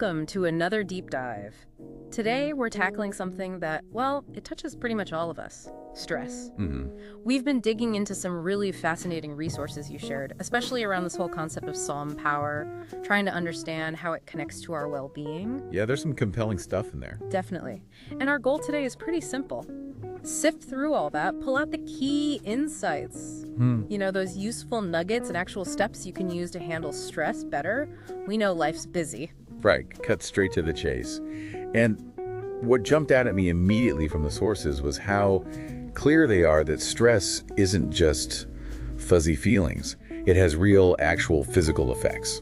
Welcome to another deep dive. Today, we're tackling something that, well, it touches pretty much all of us: stress. We've been digging into some really fascinating resources you shared, especially around this whole concept of psalm power, trying to understand how it connects to our well-being. Yeah, there's some compelling stuff in there. Definitely. And our goal today is pretty simple. Sift through all that, pull out the key insights. You know, those useful nuggets and actual steps you can use to handle stress better. We know life's busy. Right, cut straight to the chase. And what jumped out at me immediately from the sources was how clear they are that stress isn't just fuzzy feelings. It has real, actual physical effects.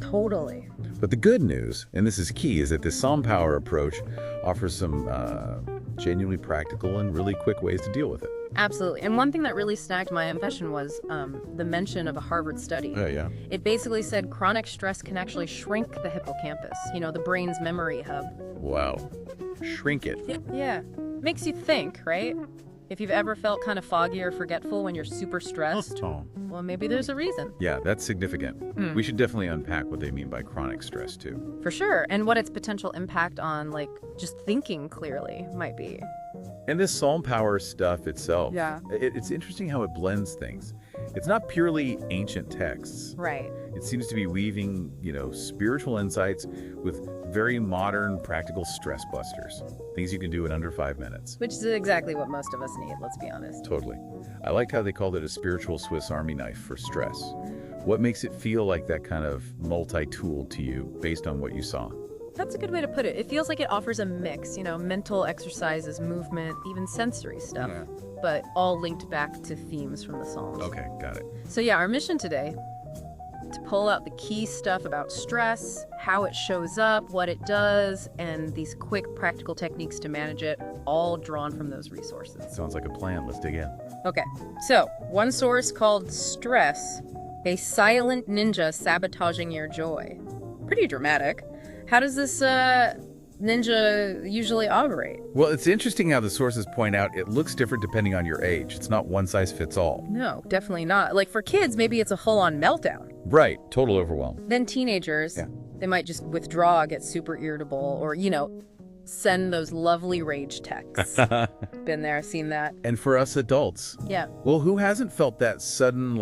Totally. But the good news, and this is key, is that the psalm power approach offers some genuinely practical and really quick ways to deal with it. Absolutely. And one thing that really snagged my attention was the mention of a Harvard study. Oh, yeah. It basically said chronic stress can actually shrink the hippocampus, you know, the brain's memory hub. Wow. Shrink it. Yeah. Makes you think, right? If you've ever felt kind of foggy or forgetful when you're super stressed, well, maybe there's a reason. Yeah, that's significant. We should definitely unpack what they mean by chronic stress, too. For sure. And what its potential impact on, like, just thinking clearly might be. And this psalm power stuff itself, Yeah. It's interesting how it blends things. It's not purely ancient texts. Right. It seems to be weaving, spiritual insights with very modern, practical stress busters. Things you can do in under 5 minutes. Which is exactly what most of us need, let's be honest. Totally. I liked how they called it a spiritual Swiss Army knife for stress. What makes it feel like that kind of multi-tool to you based on what you saw? That's a good way to put it. It feels like it offers a mix, mental exercises, movement, even sensory stuff, but all linked back to themes from the Psalms. Okay, got it. So yeah, our mission today, to pull out the key stuff about stress, how it shows up, what it does, and these quick practical techniques to manage it, all drawn from those resources. Sounds like a plan. Let's dig in. Okay, so one source called Stress, a silent ninja sabotaging your joy. Pretty dramatic. How does this ninja usually operate? Well, it's interesting how the sources point out it looks different depending on your age. It's not one size fits all. No, definitely not. Like for kids, maybe it's a full-on meltdown. Right, total overwhelm. Then teenagers, they might just withdraw, get super irritable, or, send those lovely rage texts. Been there, seen that. And for us adults, well, who hasn't felt that sudden,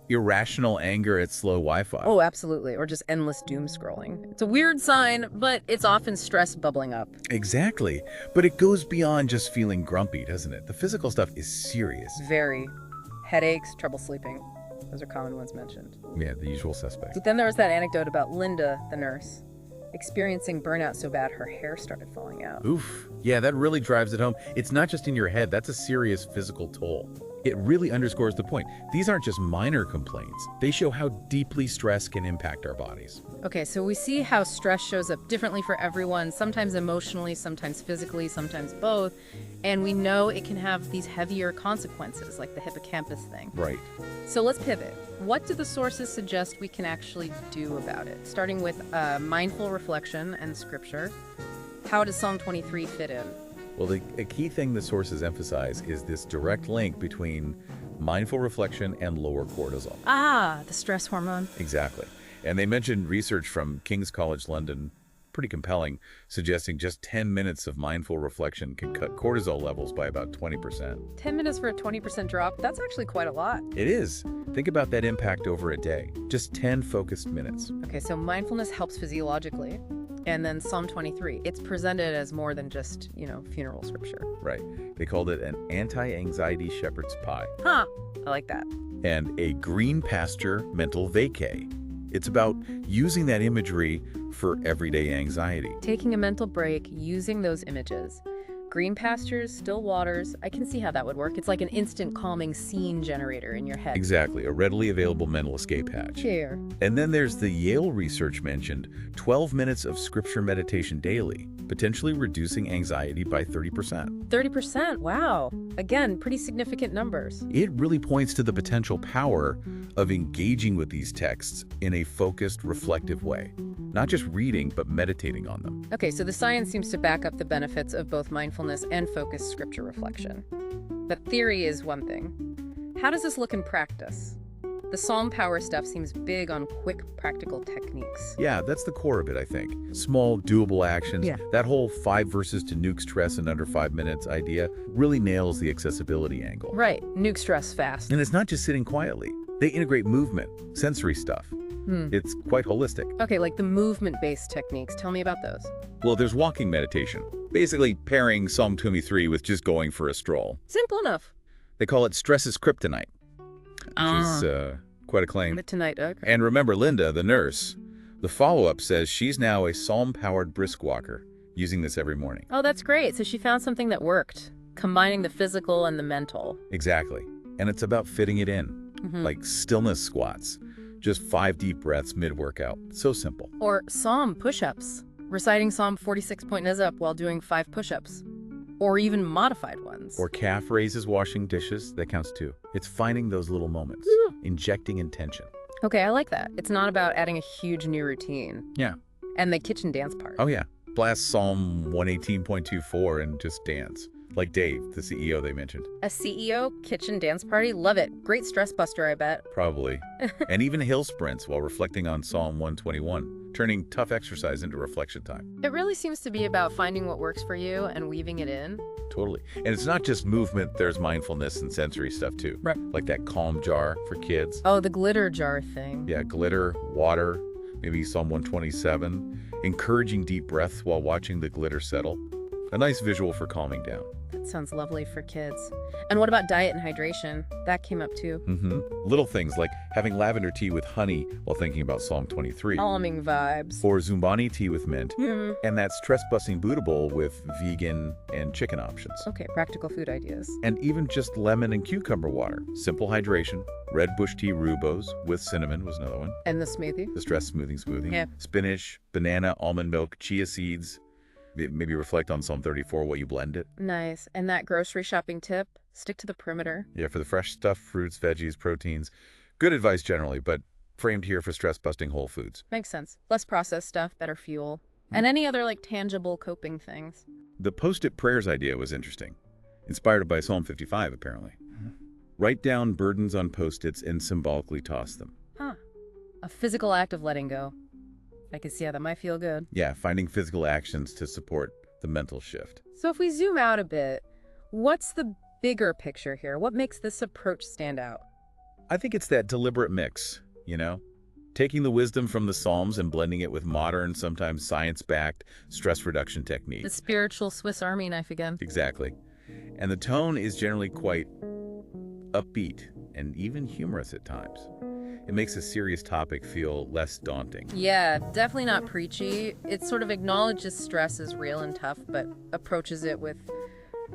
irrational anger at slow Wi-Fi? Oh, absolutely. Or just endless doom scrolling. It's a weird sign, but it's often stress bubbling up. Exactly. But it goes beyond just feeling grumpy, doesn't it? The physical stuff is serious. Very. Headaches, trouble sleeping. Those are common ones mentioned. Yeah, the usual suspects. But then there was that anecdote about Linda, the nurse, experiencing burnout so bad her hair started falling out. Oof. Yeah, that really drives it home. It's not just in your head. That's a serious physical toll. It really underscores the point. These aren't just minor complaints. They show how deeply stress can impact our bodies. Okay, so we see how stress shows up differently for everyone, sometimes emotionally, sometimes physically, sometimes both. And we know it can have these heavier consequences, like the hippocampus thing. Right. So let's pivot. What do the sources suggest we can actually do about it? Starting with mindful reflection and scripture. How does Psalm 23 fit in? Well, a key thing the sources emphasize is this direct link between mindful reflection and lower cortisol. Ah, the stress hormone. Exactly. And they mentioned research from King's College London, pretty compelling, suggesting just 10 minutes of mindful reflection can cut cortisol levels by about 20%. 10 minutes for a 20% drop? That's actually quite a lot. It is. Think about that impact over a day. Just 10 focused minutes. Okay, so mindfulness helps physiologically. And then Psalm 23, it's presented as more than just, funeral scripture. Right. They called it an anti-anxiety shepherd's pie. Huh, I like that. And a green pasture mental vacay. It's about using that imagery for everyday anxiety. Taking a mental break, using those images. Green pastures, still waters, I can see how that would work. It's like an instant calming scene generator in your head. Exactly, a readily available mental escape hatch. Here. And then there's the Yale research mentioned 12 minutes of scripture meditation daily, potentially reducing anxiety by 30%. 30%, wow. Again, pretty significant numbers. It really points to the potential power of engaging with these texts in a focused, reflective way. Not just reading, but meditating on them. Okay, so the science seems to back up the benefits of both mindfulness and focused scripture reflection. But theory is one thing. How does this look in practice? The Psalm Power stuff seems big on quick, practical techniques. Yeah, that's the core of it, I think. Small, doable actions. Yeah. That whole 5 verses to nuke stress in under 5 minutes idea really nails the accessibility angle. Right, nuke stress fast. And it's not just sitting quietly. They integrate movement, sensory stuff. It's quite holistic. Okay, like the movement-based techniques. Tell me about those. Well, there's walking meditation, basically pairing Psalm 23 with just going for a stroll. Simple enough. They call it stress's kryptonite, which is quite a claim. But tonight, okay. And remember Linda, the nurse. The follow-up says she's now a psalm-powered brisk walker, using this every morning. Oh, that's great. So she found something that worked, combining the physical and the mental. Exactly. And it's about fitting it in, like stillness squats. Just 5 deep breaths mid-workout. So simple. Or psalm push-ups, reciting Psalm 46.nizzup while doing 5 push-ups. Or even modified ones. Or calf raises washing dishes. That counts too. It's finding those little moments, injecting intention. Okay, I like that. It's not about adding a huge new routine. Yeah. And the kitchen dance part. Oh, yeah. Blast Psalm 118.24 and just dance. Like Dave, the CEO they mentioned. A CEO kitchen dance party? Love it. Great stress buster, I bet. Probably. And even hill sprints while reflecting on Psalm 121, turning tough exercise into reflection time. It really seems to be about finding what works for you and weaving it in. Totally. And it's not just movement, there's mindfulness and sensory stuff too. Right. Like that calm jar for kids. Oh, the glitter jar thing. Yeah, glitter, water, maybe Psalm 127. Encouraging deep breaths while watching the glitter settle. A nice visual for calming down. That sounds lovely for kids. And what about diet and hydration? That came up too. Little things like having lavender tea with honey while thinking about Psalm 23. Calming vibes. Or Zumbani tea with mint. And that stress-busting Buddha bowl with vegan and chicken options. Okay, practical food ideas. And even just lemon and cucumber water. Simple hydration. Red bush tea rubos with cinnamon was another one. And the smoothie? The stress smoothing smoothie. Yeah. Spinach, banana, almond milk, chia seeds. Maybe reflect on Psalm 34 while you blend it. Nice. And that grocery shopping tip? Stick to the perimeter. Yeah, for the fresh stuff, fruits, veggies, proteins. Good advice generally, but framed here for stress-busting whole foods. Makes sense. Less processed stuff, better fuel. And any other like tangible coping things. The post-it prayers idea was interesting. Inspired by Psalm 55, apparently. Write down burdens on post-its and symbolically toss them. Huh. A physical act of letting go. I can see how that might feel good. Yeah, finding physical actions to support the mental shift. So if we zoom out a bit, what's the bigger picture here? What makes this approach stand out? I think it's that deliberate mix, you know? Taking the wisdom from the Psalms and blending it with modern, sometimes science-backed stress reduction The techniques. spiritual Swiss Army knife again. Exactly. And the tone is generally quite upbeat and even humorous at times. It makes a serious topic feel less daunting. Yeah, definitely not preachy. It sort of acknowledges stress is real and tough, but approaches it with,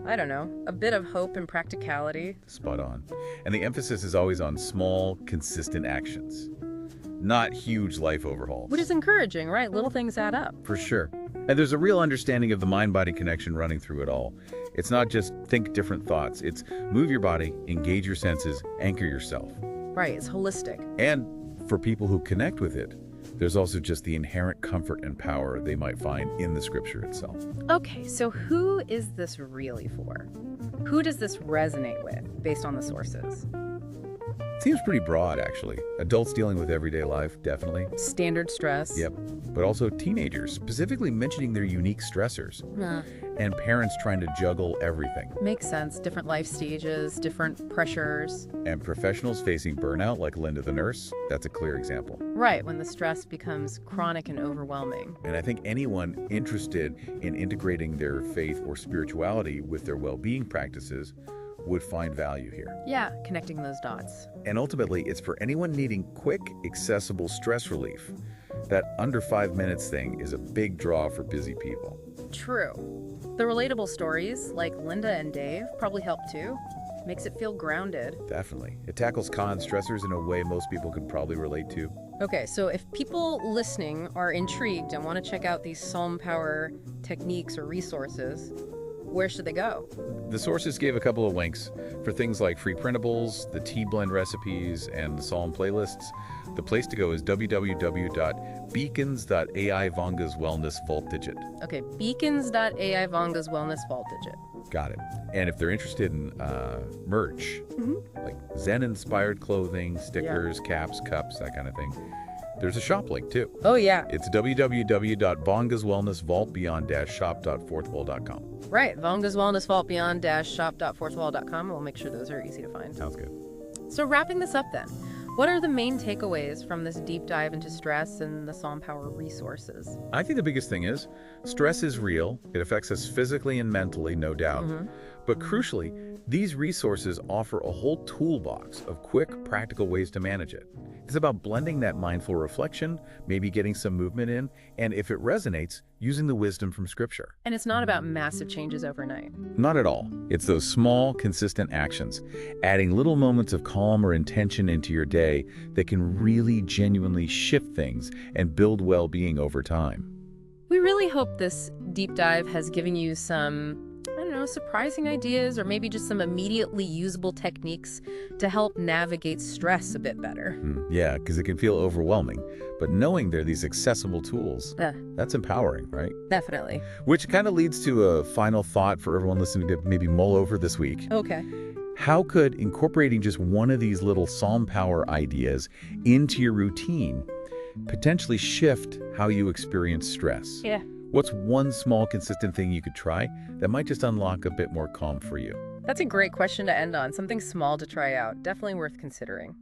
I don't know, a bit of hope and practicality. Spot on. And the emphasis is always on small, consistent actions, not huge life overhauls. Which is encouraging, right? Little things add up. For sure. And there's a real understanding of the mind-body connection running through it all. It's not just think different thoughts. It's move your body, engage your senses, anchor yourself. Right, it's holistic. And for people who connect with it, there's also just the inherent comfort and power they might find in the scripture itself. Okay, so who is this really for? Who does this resonate with based on the sources? Seems pretty broad, actually. Adults dealing with everyday life, definitely. Standard stress. Yep. But also teenagers, specifically mentioning their unique stressors. And parents trying to juggle everything. Makes sense. Different life stages, different pressures. And professionals facing burnout, like Linda the nurse, that's a clear example. Right, when the stress becomes chronic and overwhelming. And I think anyone interested in integrating their faith or spirituality with their well-being practices would find value here. Yeah, connecting those dots. And ultimately, it's for anyone needing quick, accessible stress relief. That under 5 minutes thing is a big draw for busy people. True. The relatable stories, like Linda and Dave, probably help too. Makes it feel grounded. Definitely. It tackles con stressors in a way most people could probably relate to. Okay, so if people listening are intrigued and want to check out these Psalm Power techniques or resources, Where should they go? The sources gave a couple of links for things like free printables, the tea blend recipes, and the Psalm playlists. The place to go is www.beacons.ai Vanga's Wellness Vault Digit. Okay, beacons.ai Vanga's Wellness Vault Digit. Got it. And if they're interested in merch, like Zen-inspired clothing, stickers, caps, cups, that kind of thing, there's a shop link too. Oh, yeah. It's www.vangaswellnessvaultbeyond-shop.fourthwall.com. Right, Vanga's Wellness Vault beyond-shop.fourthwall.com. We'll make sure those are easy to find. Sounds good. So wrapping this up then, what are the main takeaways from this deep dive into stress and the Psalm Power resources? I think the biggest thing is stress is real. It affects us physically and mentally, no doubt. But crucially, these resources offer a whole toolbox of quick, practical ways to manage it. It's about blending that mindful reflection, maybe getting some movement in, and if it resonates, using the wisdom from Scripture. And it's not about massive changes overnight. Not at all. It's those small, consistent actions, adding little moments of calm or intention into your day that can really genuinely shift things and build well-being over time. We really hope this deep dive has given you some, surprising ideas or maybe just some immediately usable techniques to help navigate stress a bit better. Yeah, because it can feel overwhelming. But knowing there are these accessible tools, that's empowering, right? Definitely. Which kind of leads to a final thought for everyone listening to maybe mull over this week. Okay. How could incorporating just one of these little Psalm Power ideas into your routine potentially shift how you experience stress? Yeah. What's one small, consistent thing you could try that might just unlock a bit more calm for you? That's a great question to end on. Something small to try out. Definitely worth considering.